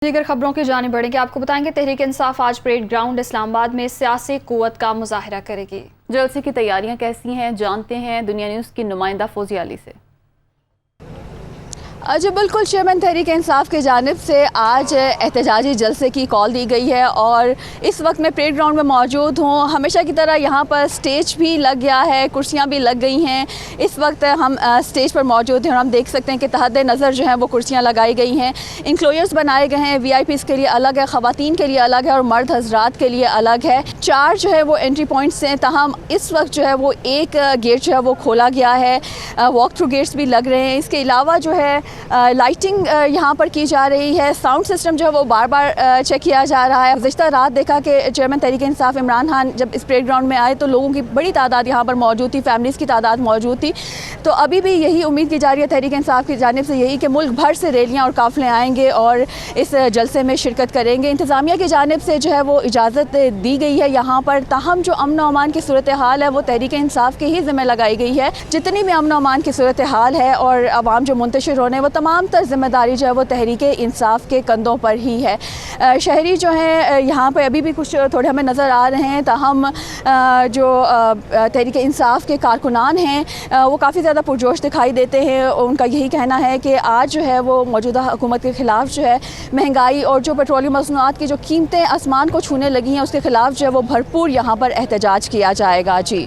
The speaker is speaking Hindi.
दीगर खबरों की जानिब बढ़ेंगे। आपको बताएंगे तहरीक इंसाफ आज परेड ग्राउंड इस्लामाबाद में सियासी कुव्वत का मुजाहिरा करेगी। जलसे की तैयारियां कैसी हैं जानते हैं दुनिया न्यूज़ की नुमाइंदा फौजिया अली से। जी बिल्कुल, चेयरमैन तहरीक इंसाफ की जानिब से आज एहतजाजी जलसे की कॉल दी गई है और इस वक्त मैं परेड ग्राउंड में मौजूद हूँ। हमेशा की तरह यहाँ पर स्टेज भी लग गया है, कुर्सियाँ भी लग गई हैं। इस वक्त हम स्टेज पर मौजूद हैं और हम देख सकते हैं कि तहत नज़र जो है वो कुर्सियाँ लगाई गई हैं। इंक्लोजर्स बनाए गए हैं, VIPs के लिए अलग है, ख़वातीन के लिए अलग है और मर्द हजरात के लिए अलग है। 4 जो है वो एंट्री पॉइंट्स हैं, तहम इस वक्त जो है वो एक गेट जो है वो खोला गया है। वॉक थ्रू गेट्स भी लग रहे हैं। इसके अलावा जो है लाइटिंग यहाँ पर की जा रही है। साउंड सिस्टम जो है वो बार बार चेक किया जा रहा है। गुज़िश्ता रात देखा कि चेयरमैन तहरीक इंसाफ इमरान खान जब इस परेड ग्राउंड में आए तो लोगों की बड़ी तादाद यहाँ पर मौजूद थी, फैमिलीज़ की तादाद मौजूद थी। तो अभी भी यही उम्मीद की जा रही है तहरीक इंसाफ की जानिब से यही कि मुल्क भर से रैलियाँ और काफ़िले आएंगे और इस जलसे में शिरकत करेंगे। इंतज़ामिया की जानिब से जो है वो इजाज़त दी गई है यहाँ पर, ताहम जो अमन अमान की सूरत हाल है वो तहरीक इंसाफ के ही ज़िम्मे लगाई गई है। जितनी भी अमन अमान की सूरत हाल है और आवाम जो मुंतशिर होने वो तमाम तर ज़िम्मेदारी जो है वो तहरीक इंसाफ के कंधों पर ही है। शहरी जो हैं यहाँ पर अभी भी कुछ थोड़े हमें नज़र आ रहे हैं, ताहम जो तहरीक इंसाफ के कारकुनान हैं वो काफ़ी ज़्यादा पुरजोश दिखाई देते हैं। उनका यही कहना है कि आज जो है वो मौजूदा हुकूमत के ख़िलाफ़ जो है महंगाई और जो पेट्रोलियम मसनूआत की जो कीमतें आसमान को छूने लगी हैं उसके ख़िलाफ़ जो है वो भरपूर यहाँ पर एहतजाज किया जाएगा। जी।